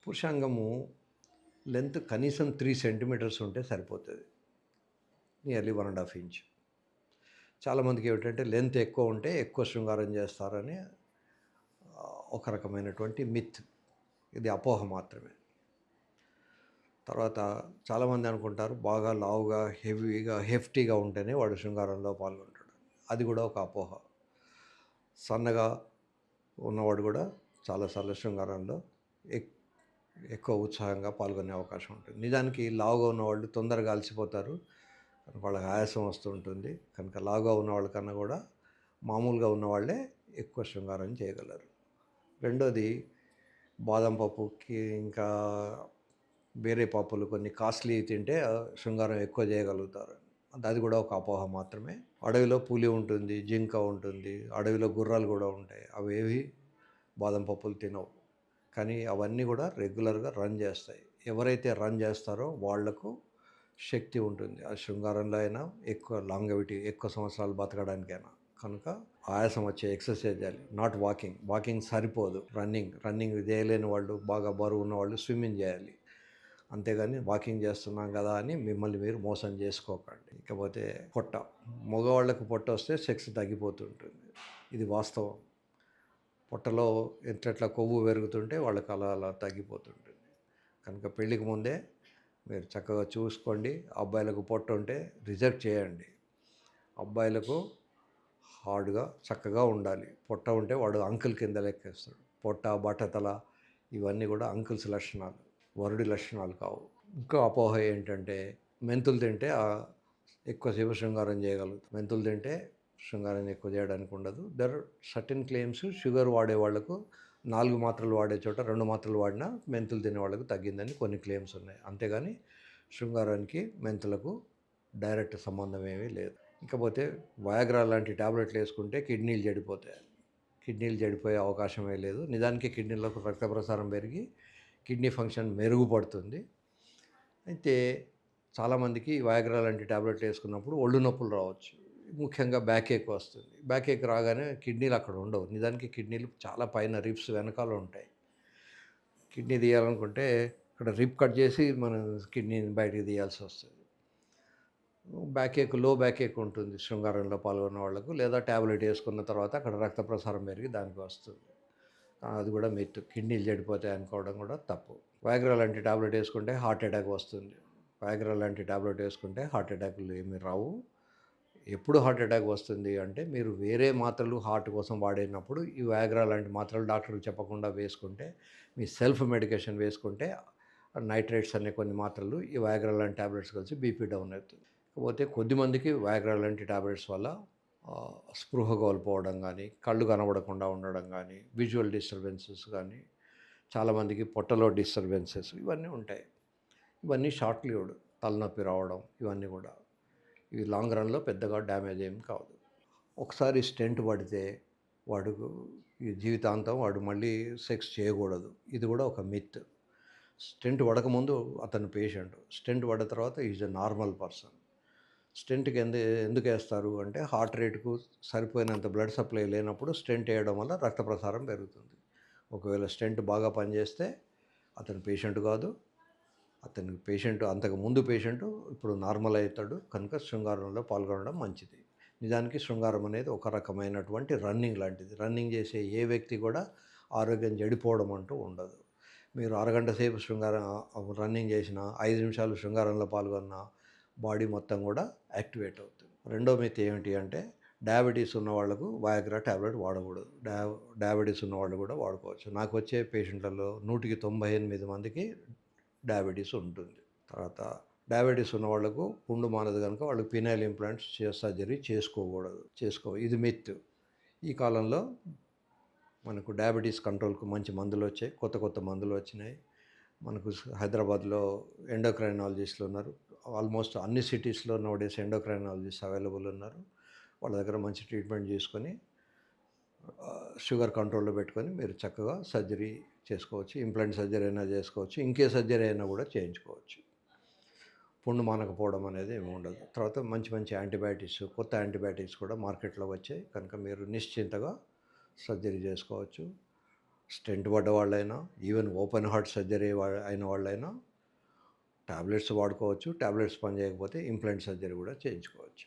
పురుషాంగము length కనీసం 3 centimetres ఉంటే సరిపోతుంది. Nearly 1½ inch. చాలామందికి ఏమిటంటే లెంత్ ఎక్కువ ఉంటే ఎక్కువ శృంగారం చేస్తారని ఒక రకమైనటువంటి మిత్. ఇది అపోహ మాత్రమే. తర్వాత చాలామంది అనుకుంటారు బాగా లావుగా, హెవీగా, హెఫ్టీగా ఉంటేనే వాడు శృంగారంలో పాల్గొంటాడు. అది కూడా ఒక అపోహ. సన్నగా ఉన్నవాడు కూడా చాలాసార్లు శృంగారంలో ఎక్కువ ఉత్సాహంగా పాల్గొనే అవకాశం ఉంటుంది. నిజానికి లావుగా ఉన్నవాళ్ళు తొందరగా అలసిపోతారు, వాళ్ళకి ఆయాసం వస్తూ ఉంటుంది. కనుక లావుగా ఉన్నవాళ్ళ కన్నా కూడా మామూలుగా ఉన్నవాళ్ళే ఎక్కువ శృంగారం చేయగలరు. రెండోది, బాదం పప్పుకి ఇంకా వేరే పప్పులు కొన్ని కాస్ట్లీ తింటే శృంగారం ఎక్కువ చేయగలుగుతారు. అది కూడా ఒక అపోహ మాత్రమే. అడవిలో పులి ఉంటుంది, జింక ఉంటుంది, అడవిలో గుర్రాలు కూడా ఉంటాయి. అవేవి బాదం పప్పులు తినవు. కానీ అవన్నీ కూడా రెగ్యులర్గా రన్ చేస్తాయి. ఎవరైతే రన్ చేస్తారో వాళ్లకు శక్తి ఉంటుంది. ఆ శృంగారంలో అయినా ఎక్కువ లాంగవిటీ, ఎక్కువ సంవత్సరాలు బతకడానికైనా. కనుక ఆయాసం వచ్చే ఎక్సర్సైజ్ చేయాలి, నాట్ వాకింగ్. వాకింగ్ సరిపోదు. రన్నింగ్ చేయలేని వాళ్ళు, బాగా బరువు ఉన్నవాళ్ళు స్విమ్మింగ్ చేయాలి. అంతేగాని వాకింగ్ చేస్తున్నాం కదా అని మిమ్మల్ని మీరు మోసం చేసుకోకండి. ఇకపోతే పొట్ట, మగవాళ్ళకు పొట్ట వస్తే సెక్స్ తగ్గిపోతుంటుంది. ఇది వాస్తవం. పొట్టలో ఎట్లా కొవ్వు పెరుగుతుంటే వాళ్ళకి అలా తగ్గిపోతుంటుంది. కనుక పెళ్ళికి ముందే మీరు చక్కగా చూసుకోండి. అబ్బాయిలకు పొట్ట ఉంటే రిజెక్ట్ చేయండి. అబ్బాయిలకు హార్డ్గా చక్కగా ఉండాలి. పొట్ట ఉంటే వాడు అంకుల్ కింద లెక్కేస్తాడు. పొట్ట, బట్టతల ఇవన్నీ కూడా అంకుల్స్ లక్షణాలు, వరుడి లక్షణాలు కావు. ఇంకో అపోహ ఏంటంటే మెంతులు తింటే ఎక్కువసేపు శృంగారం చేయగలుగుతాం. మెంతులు తింటే శృంగారాన్ని ఎక్కువ చేయడానికి ఉండదు. There certain claims. షుగర్ వాడే వాళ్లకు 4 మాత్రలు వాడే చోట 2 మాత్రలు వాడినా మెంతులు తినే వాళ్ళకు తగ్గిందని కొన్ని క్లెయిమ్స్ ఉన్నాయి. అంతేగాని శృంగారానికి మెంతులకు డైరెక్ట్ సంబంధం ఏమీ లేదు. ఇకపోతే వయాగ్రా లాంటి ట్యాబ్లెట్లు వేసుకుంటే కిడ్నీలు చెడిపోతాయి. కిడ్నీలు చెడిపోయే అవకాశమే లేదు. నిజానికి కిడ్నీలకు రక్త ప్రసారం పెరిగి కిడ్నీ ఫంక్షన్ మెరుగుపడుతుంది. అయితే చాలామందికి వయాగ్రా లాంటి ట్యాబ్లెట్లు వేసుకున్నప్పుడు ఒళ్ళు నొప్పులు రావచ్చు. ముఖ్యంగా బ్యాక్ ఏక్ వస్తుంది. బ్యాక్ ఏక్ రాగానే కిడ్నీలు అక్కడ ఉండవు. నిజానికి కిడ్నీలు చాలా పైన రిబ్స్ వెనకాల ఉంటాయి. కిడ్నీ తీయాలనుకుంటే ఇక్కడ రిబ్ కట్ చేసి మనం కిడ్నీని బయటికి తీయాల్సి వస్తుంది. లో బ్యాక్ ఏక్ ఉంటుంది శృంగారంలో పాల్గొన్న వాళ్ళకు, లేదా ట్యాబ్లెట్ వేసుకున్న తర్వాత అక్కడ రక్త ప్రసారం పెరిగి దానికి వస్తుంది. అది కూడా మిత్. కిడ్నీలు చెడిపోతాయి అనుకోవడం కూడా తప్పు. వయాగ్రా లాంటి ట్యాబ్లెట్ వేసుకుంటే హార్ట్ అటాక్ వస్తుంది. వయాగ్రా లాంటి ట్యాబ్లెట్ వేసుకుంటే హార్ట్ అటాక్లు ఏమీ రావు. ఎప్పుడు హార్ట్ అటాక్ వస్తుంది అంటే మీరు వేరే మాత్రలు హార్ట్ కోసం వాడినప్పుడు ఈ వయాగ్రా లాంటి మాత్రలు డాక్టర్కి చెప్పకుండా వేసుకుంటే, మీ సెల్ఫ్ మెడికేషన్ వేసుకుంటే నైట్రేట్స్ అనే కొన్ని మాత్రలు ఈ వయాగ్రా లాంటి ట్యాబ్లెట్స్ కలిసి బీపీ డౌన్ అవుతుంది. కాకపోతే కొద్దిమందికి వయాగ్రా లాంటి ట్యాబ్లెట్స్ వల్ల స్పృహ కోల్పోవడం కానీ, కళ్ళు కనబడకుండా ఉండడం కానీ, విజువల్ డిస్టర్బెన్సెస్ కానీ, చాలామందికి పొట్టలో డిస్టర్బెన్సెస్ ఇవన్నీ ఉంటాయి. ఇవన్నీ షార్ట్ లివ్డ్, తలనొప్పి రావడం ఇవన్నీ కూడా. ఇవి లాంగ్ రన్లో పెద్దగా డ్యామేజ్ ఏం కాదు. ఒకసారి స్టెంట్ పడితే వాడు ఈ జీవితాంతం వాడు మళ్ళీ సెక్స్ చేయకూడదు. ఇది కూడా ఒక మిత్. స్టెంట్ పడకముందు అతను పేషెంట్, స్టెంట్ పడిన తర్వాత ఈజ్ ఎ నార్మల్ పర్సన్. స్టెంట్కి ఎందుకు వేస్తారు అంటే హార్ట్ రేటుకు సరిపోయినంత బ్లడ్ సప్లై లేనప్పుడు స్టెంట్ వేయడం వల్ల రక్త ప్రసారం పెరుగుతుంది. ఒకవేళ స్టెంట్ బాగా పనిచేస్తే అతను పేషెంట్ కాదు, అతనికి పేషెంట్ అంతకుముందు పేషెంట్ ఇప్పుడు నార్మల్ అవుతాడు. కనుక శృంగారంలో పాల్గొనడం మంచిది. నిజానికి శృంగారం అనేది ఒక రకమైనటువంటి రన్నింగ్ లాంటిది. రన్నింగ్ చేసే ఏ వ్యక్తి కూడా ఆరోగ్యం చెడిపోవడం అంటూ ఉండదు. మీరు అరగంట సేపు రన్నింగ్ చేసిన, 5 నిమిషాలు శృంగారంలో పాల్గొన్న బాడీ మొత్తం కూడా యాక్టివేట్ అవుతుంది. రెండో మిత్ ఏమిటి అంటే డయాబెటీస్ ఉన్న వాళ్ళకు వయాగ్రా ట్యాబ్లెట్ వాడకూడదు. డయాబెటీస్ ఉన్నవాళ్ళు కూడా వాడుకోవచ్చు. నాకు వచ్చే పేషెంట్లలో 100కి 98 మందికి డయాబెటీస్ ఉంటుంది. తర్వాత డయాబెటీస్ ఉన్న వాళ్ళకు పుండు మానదు కనుక వాళ్ళు పినైల్ ఇంప్లాంట్స్ సర్జరీ చేసుకోకూడదు. ఇది మిత్. ఈ కాలంలో మనకు డయాబెటీస్ కంట్రోల్కు మంచి మందులు వచ్చాయి. కొత్త మందులు వచ్చినాయి. మనకు హైదరాబాద్లో ఎండోక్రైనాలజిస్టులు ఉన్నారు. ఆల్మోస్ట్ అన్ని సిటీస్లో నోడేస్ ఎండోక్రైనాలజిస్ట్ అవైలబుల్ ఉన్నారు. వాళ్ళ దగ్గర మంచి ట్రీట్మెంట్ చేసుకొని షుగర్ కంట్రోల్లో పెట్టుకొని మీరు చక్కగా సర్జరీ చేసుకోవచ్చు. ఇంప్లాంట్ సర్జరీ అయినా చేసుకోవచ్చు, ఇంకే సర్జరీ అయినా కూడా చేయించుకోవచ్చు. పుండు మానకపోవడం అనేది ఏమి ఉండదు. తర్వాత మంచి యాంటీబయాటిక్స్, కొత్త యాంటీబయాటిక్స్ కూడా మార్కెట్లో వచ్చాయి. కనుక మీరు నిశ్చింతగా సర్జరీ చేసుకోవచ్చు. స్టెంట్ పడ్డ వాళ్ళైనా, ఈవెన్ ఓపెన్ హార్ట్ సర్జరీ అయిన వాళ్ళైనా టాబ్లెట్స్ వాడుకోవచ్చు. టాబ్లెట్స్ పనిచేయకపోతే ఇంప్లాంట్ సర్జరీ కూడా చేయించుకోవచ్చు.